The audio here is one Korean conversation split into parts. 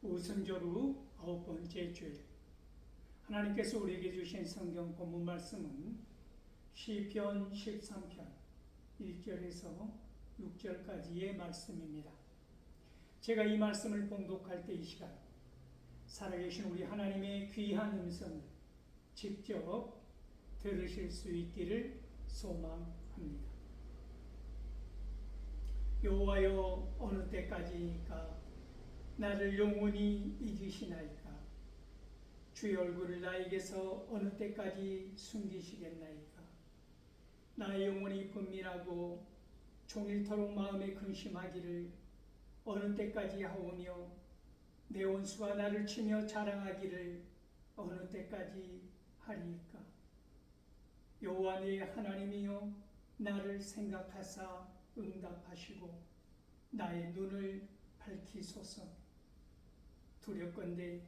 오순절 후 9번째 주일, 하나님께서 우리에게 주신 성경 본문 말씀은 시편 13편 1절에서 6절까지의 말씀입니다. 제가 이 말씀을 봉독할 때 이 시간 살아계신 우리 하나님의 귀한 음성을 직접 들으실 수 있기를 소망합니다. 여호와여, 어느 때까지이까 나를 영원히 잊으시나이까? 주의 얼굴을 나에게서 어느 때까지 숨기시겠나이까? 나의 영혼이 분민하고 종일토록 마음에 근심하기를 어느 때까지 하오며, 내 원수가 나를 치며 자랑하기를 어느 때까지 하리이까? 여호와 내 하나님이여, 나를 생각하사 응답하시고 나의 눈을 밝히소서. 두렵건대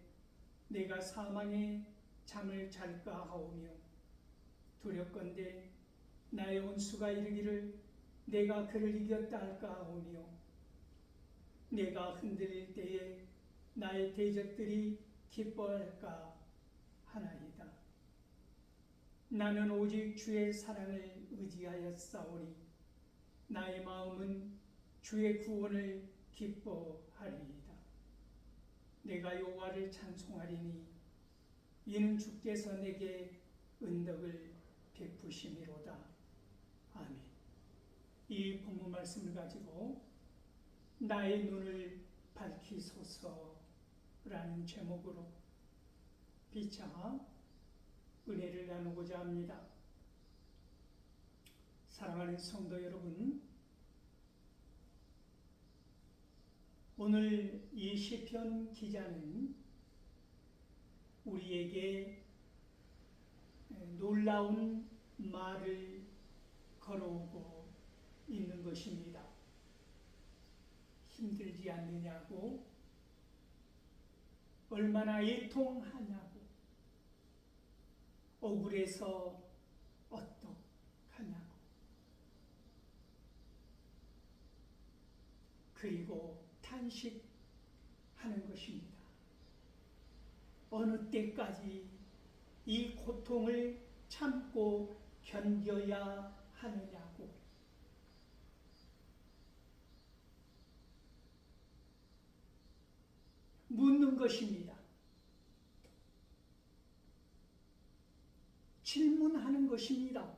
내가 사망의 잠을 잘까 하오며, 두렵건대 나의 원수가 이르기를 내가 그를 이겼다 할까 하오며, 내가 흔들릴 때에 나의 대적들이 기뻐할까 하나이다. 나는 오직 주의 사랑을 의지하여 싸우리. 나의 마음은 주의 구원을 기뻐하리이다. 내가 여호와를 찬송하리니 이는 주께서 내게 은덕을 베푸심이로다. 아멘. 이 본문 말씀을 가지고 나의 눈을 밝히소서라는 제목으로 피차 은혜를 나누고자 합니다. 사랑하는 성도 여러분, 오늘 이 시편 기자는 우리에게 놀라운 말을 걸어오고 있는 것입니다. 힘들지 않느냐고, 얼마나 애통하냐고, 억울해서 어떡하냐고, 그리고 탄식하는 것입니다. 어느 때까지 이 고통을 참고 견뎌야 하느냐고. 묻는 것입니다. 질문하는 것입니다.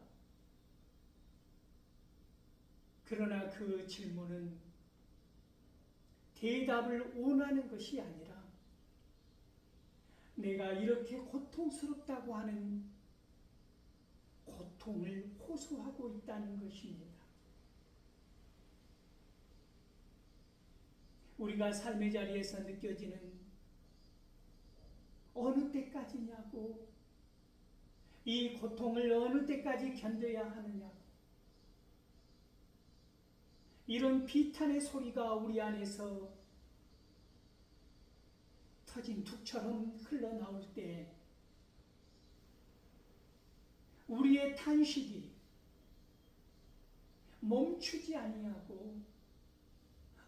그러나 그 질문은 대답을 원하는 것이 아니라 내가 이렇게 고통스럽다고 하는 고통을 호소하고 있다는 것입니다. 우리가 삶의 자리에서 느껴지는 어느 때까지냐고, 이 고통을 어느 때까지 견뎌야 하느냐고, 이런 비탄의 소리가 우리 안에서 터진 둑처럼 흘러나올 때 우리의 탄식이 멈추지 아니하고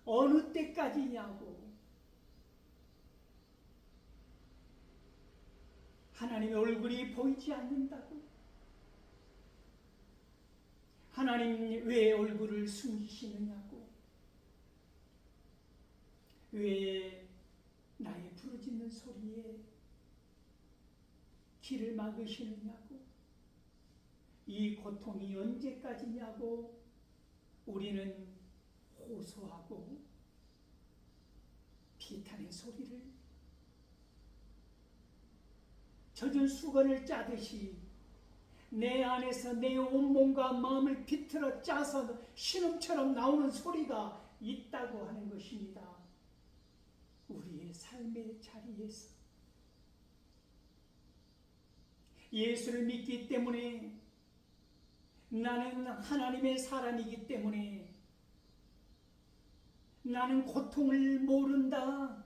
어느 때까지냐고, 하나님의 얼굴이 보이지 않는다고, 하나님 왜 얼굴을 숨기시느냐고, 왜 나의 부르짖는 소리에 귀를 막으시느냐고, 이 고통이 언제까지냐고 우리는 호소하고 비탄의 소리를 젖은 수건을 짜듯이 내 안에서 내 온몸과 마음을 비틀어 짜서 신음처럼 나오는 소리가 있다고 하는 것입니다. 우리의 삶의 자리에서 예수를 믿기 때문에, 나는 하나님의 사람이기 때문에 나는 고통을 모른다,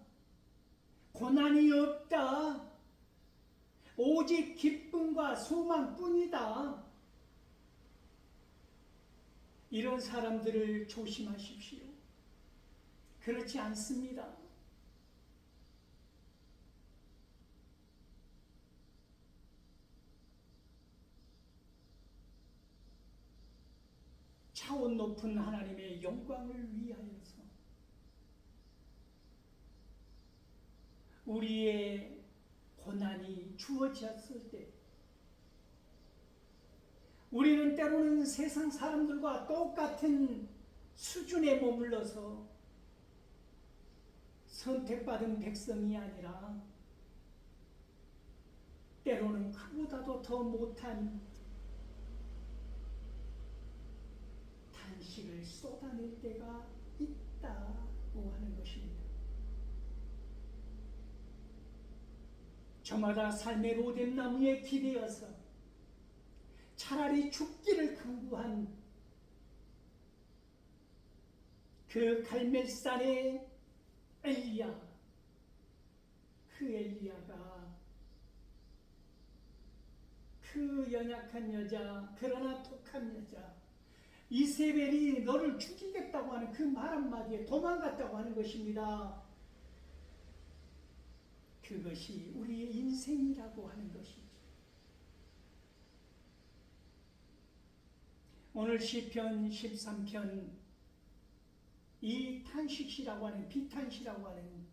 고난이 없다, 오직 기쁨과 소망뿐이다, 이런 사람들을 조심하십시오. 그렇지 않습니다. 차원 높은 하나님의 영광을 위하여서 우리의 고난이 주어졌을 때 우리는 때로는 세상 사람들과 똑같은 수준에 머물러서 선택받은 백성이 아니라 때로는 그보다도 더 못한 탄식을 쏟아낼 때가 있다고 하는 것입니다. 저마다 삶의 로뎀나무에 기대어서 차라리 죽기를 강구한 그 갈멜산의 엘리야, 그 엘리야가 그 연약한 여자, 그러나 독한 여자 이세벨이 너를 죽이겠다고 하는 그 말 한마디에 도망갔다고 하는 것입니다. 그것이 우리의 인생이라고 하는 것이죠. 오늘 시편 13편 이 탄식시라고 하는 비탄시라고 하는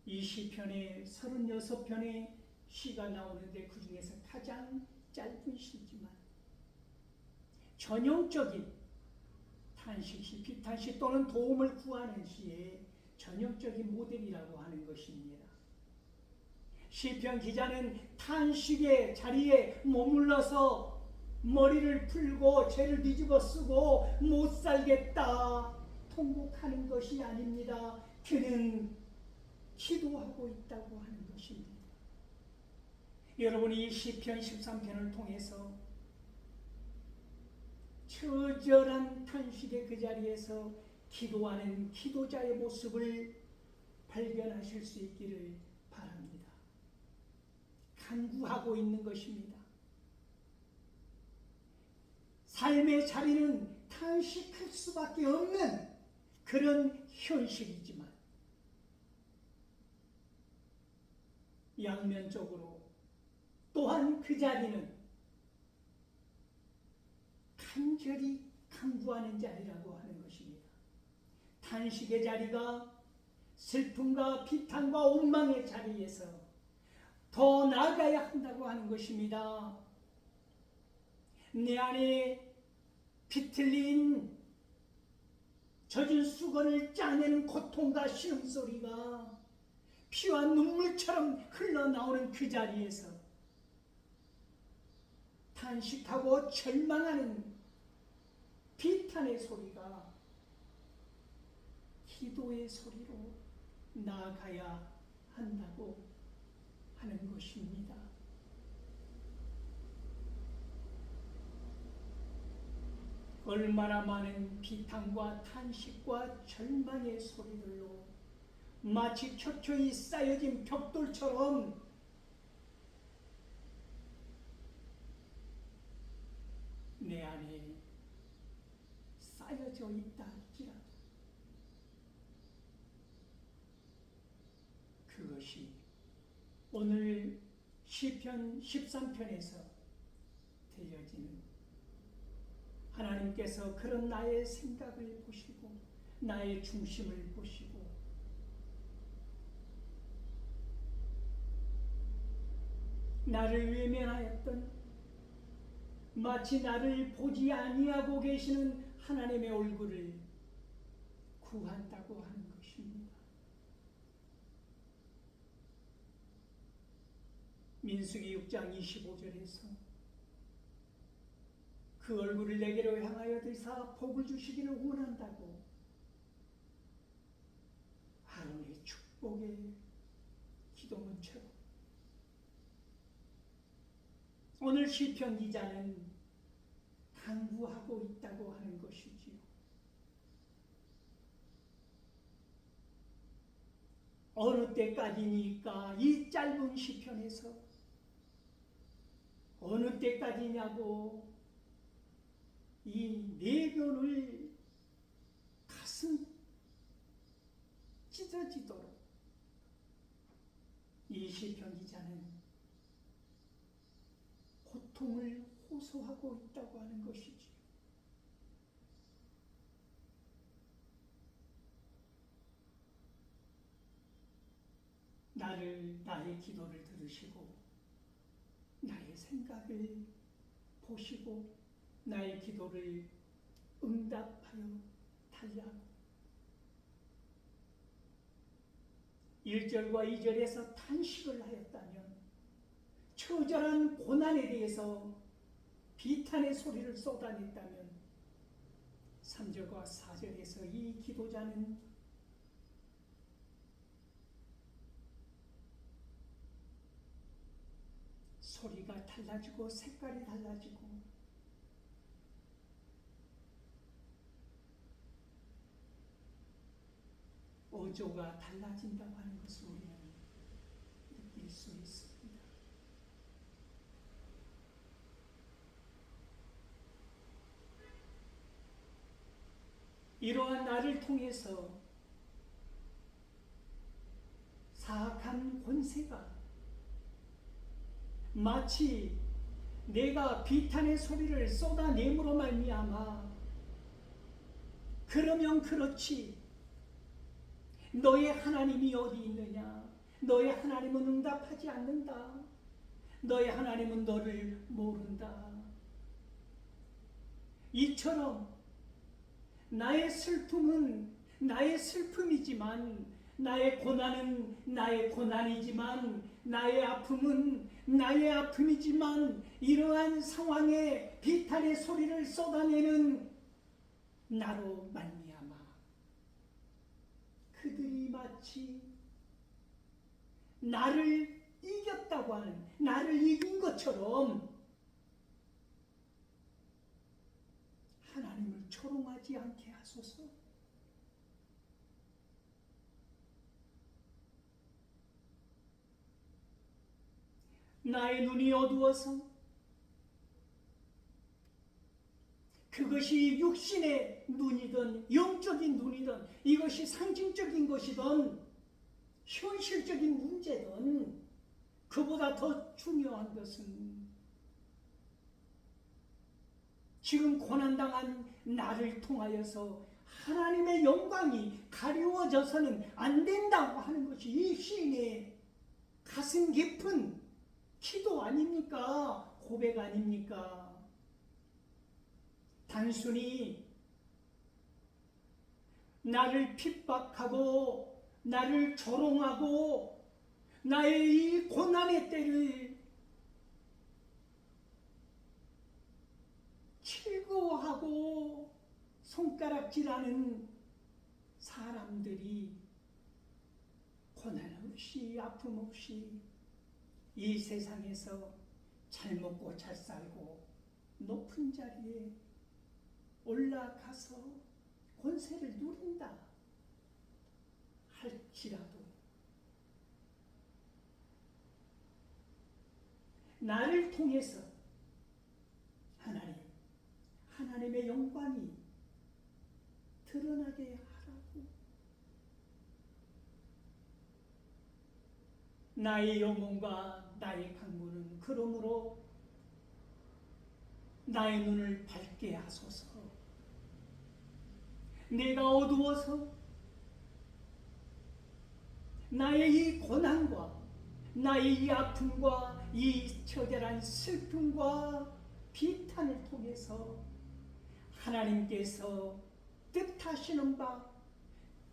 이 시편에 36편의 시가 나오는데 그 중에서 가장 짧은 시지만 전형적인 탄식시, 비탄시 또는 도움을 구하는 시의 전형적인 모델이라고 하는 것입니다. 시편 기자는 탄식의 자리에 머물러서 머리를 풀고 죄를 뒤집어 쓰고 못 살겠다 통곡하는 것이 아닙니다. 그는 기도하고 있다고 하는 것입니다. 여러분이 시편 13편을 통해서 처절한 탄식의 그 자리에서 기도하는 기도자의 모습을 발견하실 수 있기를 바랍니다. 간구하고 있는 것입니다. 삶의 자리는 탄식할 수밖에 없는 그런 현실이지만 양면적으로 또한 그 자리는 간절히 간구하는 자리라고 하는 것입니다. 탄식의 자리가 슬픔과 비탄과 원망의 자리에서 더 나아가야 한다고 하는 것입니다. 내 안에 비틀린 젖은 수건을 짜내는 고통과 신음소리가 피와 눈물처럼 흘러나오는 그 자리에서 탄식하고 절망하는 비탄의 소리가 기도의 소리로 나아가야 한다고 하는 것입니다. 얼마나 많은 비탄과 탄식과 절망의 소리들로 마치 켜켜이 쌓여진 벽돌처럼 내 안에 쌓여져 있다 할지라도 그것이 오늘 시편 13편에서 들려지는 하나님께서 그런 나의 생각을 보시고 나의 중심을 보시고 나를 외면하였던 마치 나를 보지 아니하고 계시는 하나님의 얼굴을 구한다고 하는 것입니다. 민수기 6장 25절에서 그 얼굴을 내게로 향하여 드사 복을 주시기를 원한다고 아론의 축복의 기도문처럼 오늘 시편 기자는 간구하고 있다고 하는 것이지요. 어느 때까지니까 이 짧은 시편에서 어느 때까지냐고 이 내면을 가슴 찢어지도록 이 시편 기자는 고통을 호소하고 있다고 하는 것이지요. 나의 기도를 들으시고 나의 생각을 보시고 나의 기도를 응답하여 달라고 1절과 2절에서 탄식을 하였다면 처절한 고난에 대해서 비탄의 소리를 쏟아냈다면 3절과 4절에서 이 기도자는 소리가 달라지고 색깔이 달라지고 어조가 달라진다고 하는 것을 우리는 느낄 수 있습니다. 이러한 나를 통해서 사악한 권세가 마치 내가 비탄의 소리를 쏟아냄으로 말미암아 그러면 그렇지 너의 하나님이 어디 있느냐? 너의 하나님은 응답하지 않는다. 너의 하나님은 너를 모른다. 이처럼 나의 슬픔은 나의 슬픔이지만 나의 고난은 나의 고난이지만 나의 아픔은 나의 아픔이지만 이러한 상황에 비탄의 소리를 쏟아내는 나로 말미암아 그들이 마치 나를 이겼다고 하는 나를 이긴 것처럼 하나님을 조롱하지 않게 하소서. 나의 눈이 어두워서 그것이 육신의 눈이든 영적인 눈이든 이것이 상징적인 것이든 현실적인 문제든 그보다 더 중요한 것은 지금 고난당한 나를 통하여서 하나님의 영광이 가리워져서는 안 된다고 하는 것이 이 시인의 가슴 깊은 기도 아닙니까? 고백 아닙니까? 단순히 나를 핍박하고 나를 조롱하고 나의 이 고난의 때를 즐거워하고 손가락질하는 사람들이 고난 없이 아픔 없이 이 세상에서 잘 먹고 잘 살고 높은 자리에 올라가서 권세를 누린다 할지라도 나를 통해서 하나님의 영광이 드러나게 하라고 나의 영혼과 나의 강문은 그러므로 나의 눈을 밝게 하소서. 내가 어두워서 나의 이 고난과 나의 이 아픔과 이 처절한 슬픔과 비탄을 통해서 하나님께서 뜻하시는 바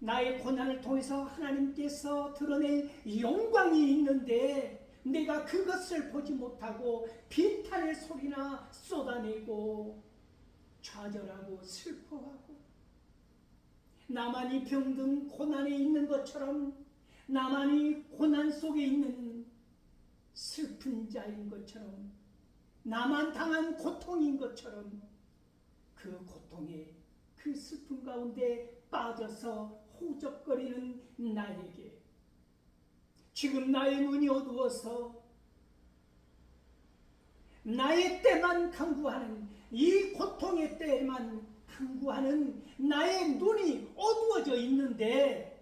나의 고난을 통해서 하나님께서 드러낼 영광이 있는데 내가 그것을 보지 못하고 비탄의 소리나 쏟아내고 좌절하고 슬퍼하고 나만이 병든 고난에 있는 것처럼 나만이 고난 속에 있는 슬픈 자인 것처럼 나만 당한 고통인 것처럼 그 고통에 그 슬픔 가운데 빠져서 호적거리는 나에게 지금 나의 눈이 어두워서 나의 때만 간구하는 이 고통의 때만 간구하는 나의 눈이 어두워져 있는데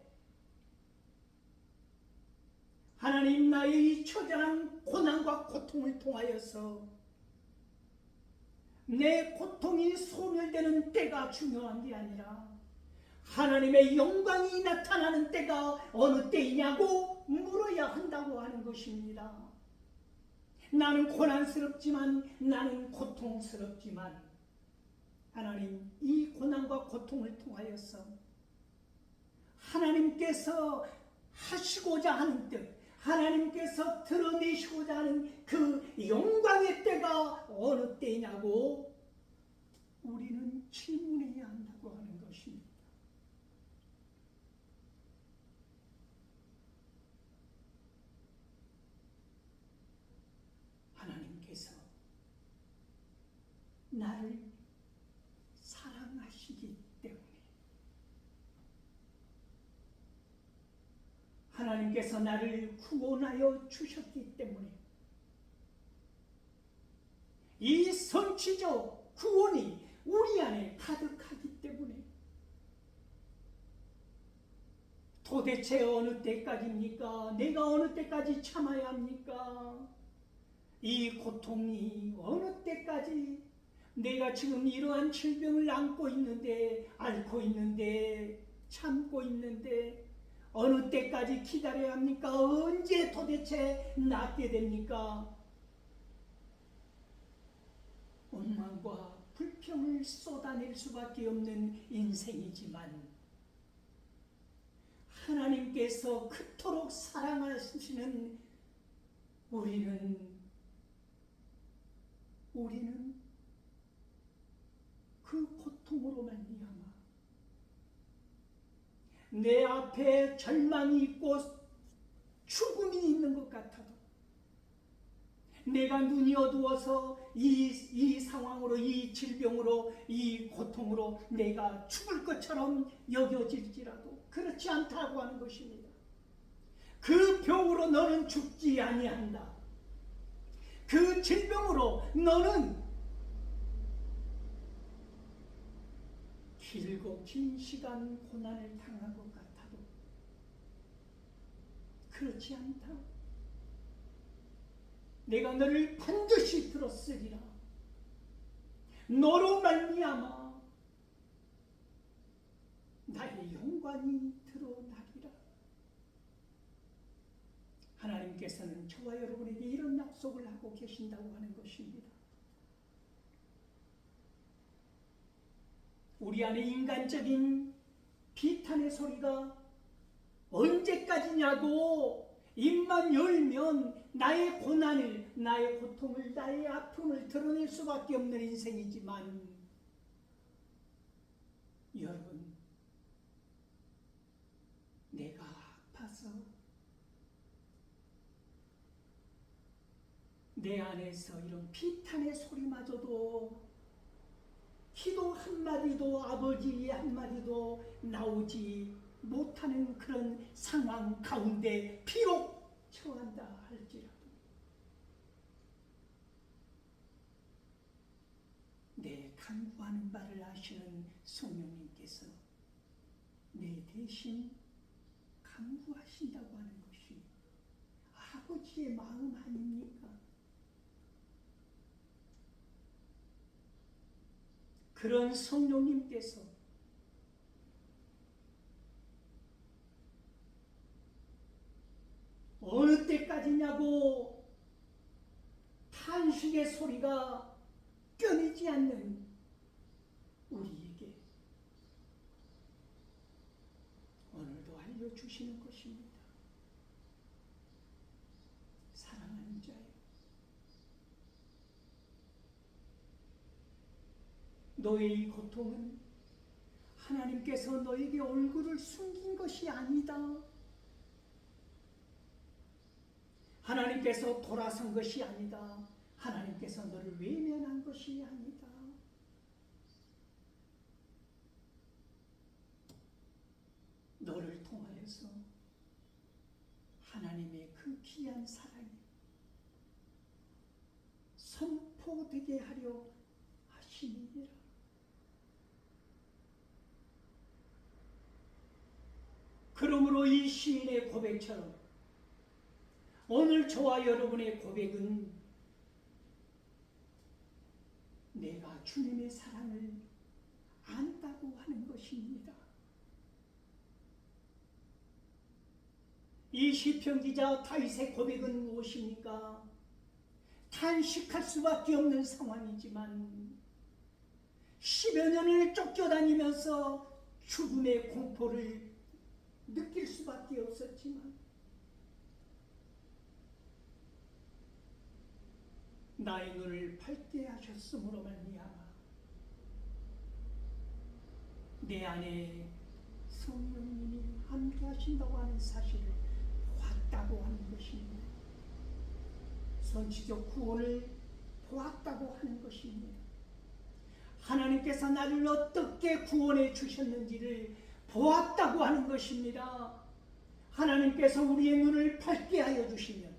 하나님 나의 이 처절한 고난과 고통을 통하여서 내 고통이 소멸되는 때가 중요한 게 아니라 하나님의 영광이 나타나는 때가 어느 때이냐고 물어야 한다. 안다고 하는 것입니다. 나는 고난스럽지만, 나는 고통스럽지만 하나님, 이 고난과 고통을 통하여서 하나님께서 하시고자 하는 뜻, 하나님께서 드러내시고자 하는 그 영광의 때가 어느 때냐고 우리는 질문해야 한다고 하는 것입니다. 하나님께서 나를 사랑하시기 때문에, 하나님께서 나를 구원하여 주셨기 때문에, 이 성취적 구원이 우리 안에 가득하기 때문에, 도대체 어느 때까지입니까? 내가 어느 때까지 참아야 합니까? 이 고통이 어느 때까지, 내가 지금 이러한 질병을 안고 있는데, 앓고 있는데, 참고 있는데 어느 때까지 기다려야 합니까? 언제 도대체 낫게 됩니까? 원망과 불평을 쏟아낼 수밖에 없는 인생이지만, 하나님께서 그토록 사랑하시는 우리는 그 고통으로 말미암아 내 앞에 절망이 있고 죽음이 있는 것 같아도, 내가 눈이 어두워서 이 상황으로, 이 질병으로, 이 고통으로 내가 죽을 것처럼 여겨질지라도 그렇지 않다고 하는 것입니다. 그 병으로 너는 죽지 아니한다. 그 질병으로 너는 길고 긴 시간 고난을 당한 것 같아도 그렇지 않다. 내가 너를 반드시 들었으리라. 너로 말미암아 나의 영광이 드러나리라. 하나님께서는 저와 여러분에게 이런 약속을 하고 계신다고 하는 것입니다. 우리 안에 인간적인 비탄의 소리가 언제까지냐고 입만 열면 나의 고난을, 나의 고통을, 나의 아픔을 드러낼 수밖에 없는 인생이지만, 여러분, 내가 아파서 내 안에서 이런 비탄의 소리마저도, 기도 한마디도, 아버지 한마디도 나오지 못하는 그런 상황 가운데 비록 처한다 할지라도, 내 간구하는 바를 아시는 성령님께서 내 대신 간구하신다고 하는 것이 아버지의 마음 아닙니까? 그런 성령님께서 어느 때까지냐고 탄식의 소리가 끊이지 않는 우리에게 오늘도 알려주시는 것입니다. 사랑하는 자여, 너의 이 고통은 하나님께서 너에게 얼굴을 숨긴 것이 아니다. 하나님께서 돌아선 것이 아니다. 하나님께서 너를 외면한 것이 아니다. 너를 통하여서 하나님의 그 귀한 사랑이 선포되게 하려 하심이니라. 그러므로 이 시인의 고백처럼 오늘 저와 여러분의 고백은 내가 주님의 사랑을 안다고 하는 것입니다. 이 시편 기자 다윗의 고백은 무엇입니까? 탄식할 수밖에 없는 상황이지만 10여 년을 쫓겨다니면서 죽음의 공포를 느낄 수밖에 없었지만 나의 눈을 밝게 하셨으므로 말미암아 내 안에 성령님이 함께 하신다고 하는 사실을 보았다고 하는 것입니다. 선지적 구원을 보았다고 하는 것입니다. 하나님께서 나를 어떻게 구원해 주셨는지를 보았다고 하는 것입니다. 하나님께서 우리의 눈을 밝게 하여 주시면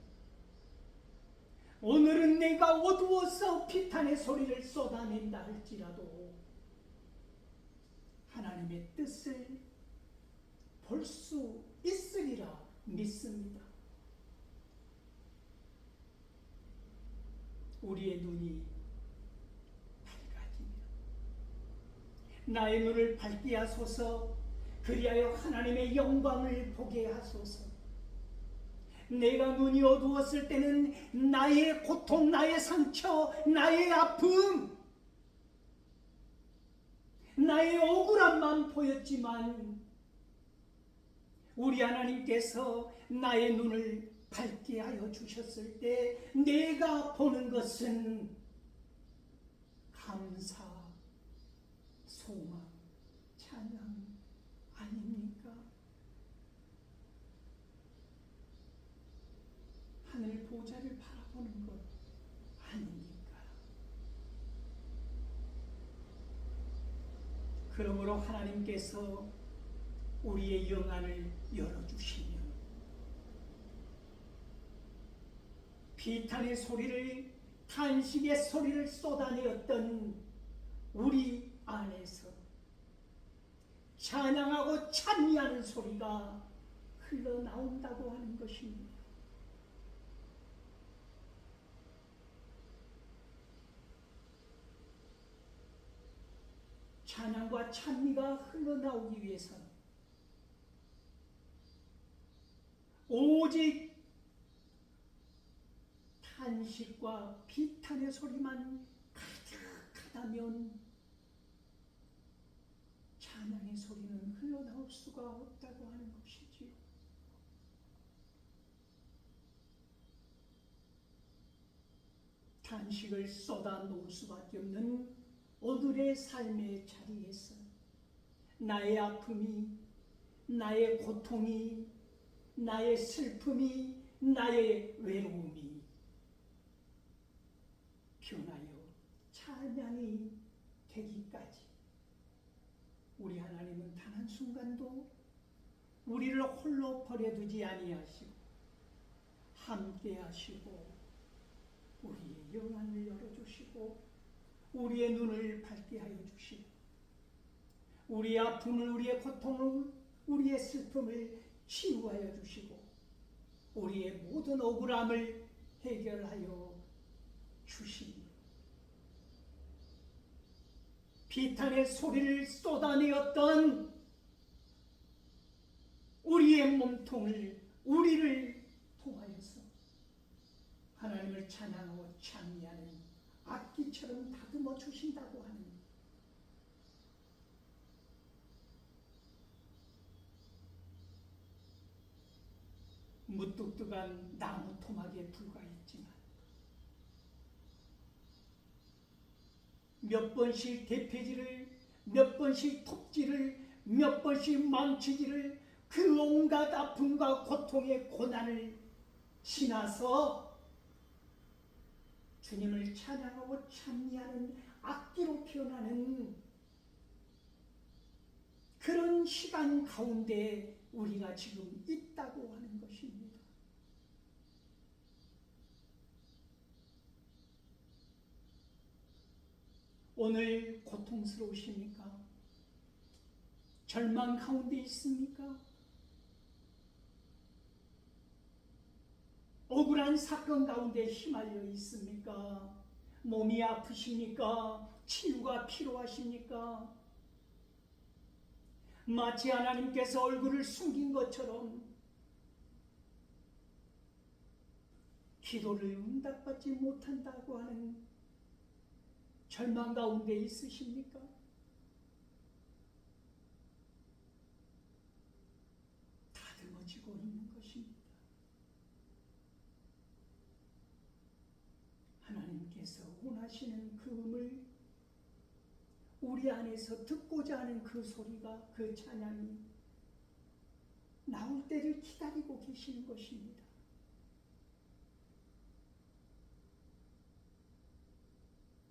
오늘은 내가 어두워서 비탄의 소리를 쏟아낸다 할지라도 하나님의 뜻을 볼 수 있으리라 믿습니다. 우리의 눈이 밝아지며 나의 눈을 밝게 하소서. 그리하여 하나님의 영광을 보게 하소서. 내가 눈이 어두웠을 때는 나의 고통, 나의 상처, 나의 아픔, 나의 억울함만 보였지만 우리 하나님께서 나의 눈을 밝게 하여 주셨을 때 내가 보는 것은 감사, 소망, 찬양 아닙니까? 하늘 보좌를 바라보는 것 아닙니까? 그러므로 하나님께서 우리의 영안을 열어주시며 비탄의 소리를, 탄식의 소리를 쏟아내었던 우리 안에서 찬양하고 찬미하는 소리가 흘러나온다고 하는 것입니다. 찬양과 찬미가 흘러나오기 위해서는 오직 탄식과 비탄의 소리만 가득하다면 찬양의 소리는 흘러나올 수가 없다고 하는 것이지요. 탄식을 쏟아놓을 수밖에 없는 오늘의 삶의 자리에서 나의 아픔이, 나의 고통이, 나의 슬픔이, 나의 외로움이 변하여 찬양이 되기까지 우리 하나님은 단 한순간도 우리를 홀로 버려두지 아니하시고 함께 하시고 우리의 영안을 열어주시고 우리의 눈을 밝게 하여 주시고 우리의 아픔을, 우리의 고통을, 우리의 슬픔을 치유하여 주시고 우리의 모든 억울함을 해결하여 주시니 비탄의 소리를 쏟아내었던 우리의 몸통을, 우리를 통하여서 하나님을 찬양하고 찬미하는 악기처럼 다듬어 주신다고 하는 무뚝뚝한 나무 토막에 불과했지만 몇 번씩 대패질을, 몇 번씩 톱질을, 몇 번씩 망치질을, 그 온갖 아픔과 고통의 고난을 지나서 주님을 찬양하고 찬미하는 악기로 표현하는 그런 시간 가운데 우리가 지금 있다고 하는 것입니다. 오늘 고통스러우십니까? 절망 가운데 있습니까? 억울한 사건 가운데 휘말려 있습니까? 몸이 아프십니까? 치유가 필요하십니까? 마치 하나님께서 얼굴을 숨긴 것처럼 기도를 응답받지 못한다고 하는 절망 가운데 있으십니까? 다듬어지고 있는 것입니다. 하나님께서 원하시는 그 음을 우리 안에서 듣고자 하는 그 소리가, 그 찬양이 나올 때를 기다리고 계시는 것입니다.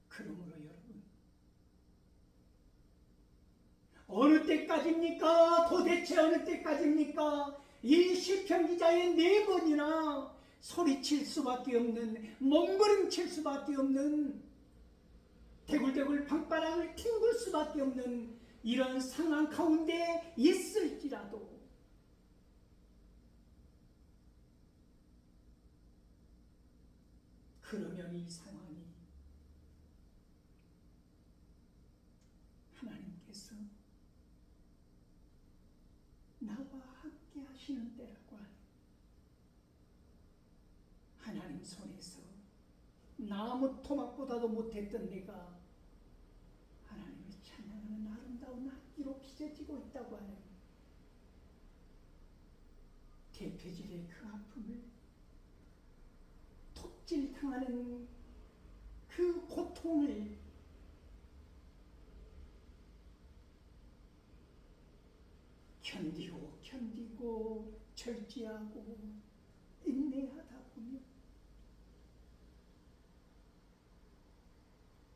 그러므로 여러분, 어느 때까지입니까? 도대체 어느 때까지입니까? 이 시편 기자의 4번이나 소리칠 수밖에 없는, 몸부림칠 수밖에 없는, 대굴대굴 방바닥을 튕길 수밖에 없는 이런 상황 가운데 있을지라도 그러면 이 상황이 하나님께서 나와 함께 하시는 때라고 하는, 하나님 손에서 나무 토막보다도 못했던 내가 하나님을 찬양하는 아름다운 악기로 빚어지고 있다고 하는 대표질의 그 아픔을, 톱질당하는 그 고통을 견디고 절제하고 인내하다 보면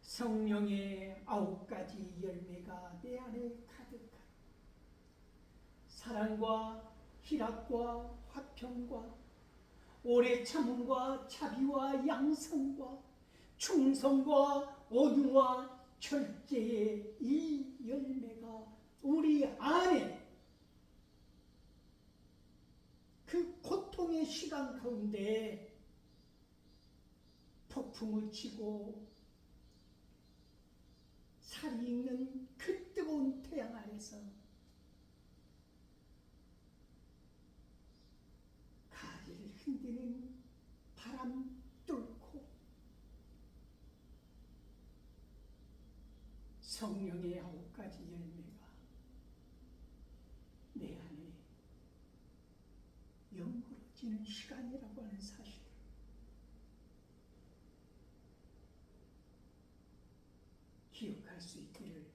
성령의 9가지 열매가 내 안에 가득한 사랑과 희락과 화평과 오래 참음과 자비와 양성과 충성과 온유와 절제의 이 열매가 우리 안에 그 고통의 시간 가운데 폭풍을 치고 살이 익는 그 뜨거운 태양 아래서 가지를 흔드는 바람 뚫고 성령의 9가지 열매가 내 안에 연구러지는 시간이라고 하는 사실을 기억할 수 있기를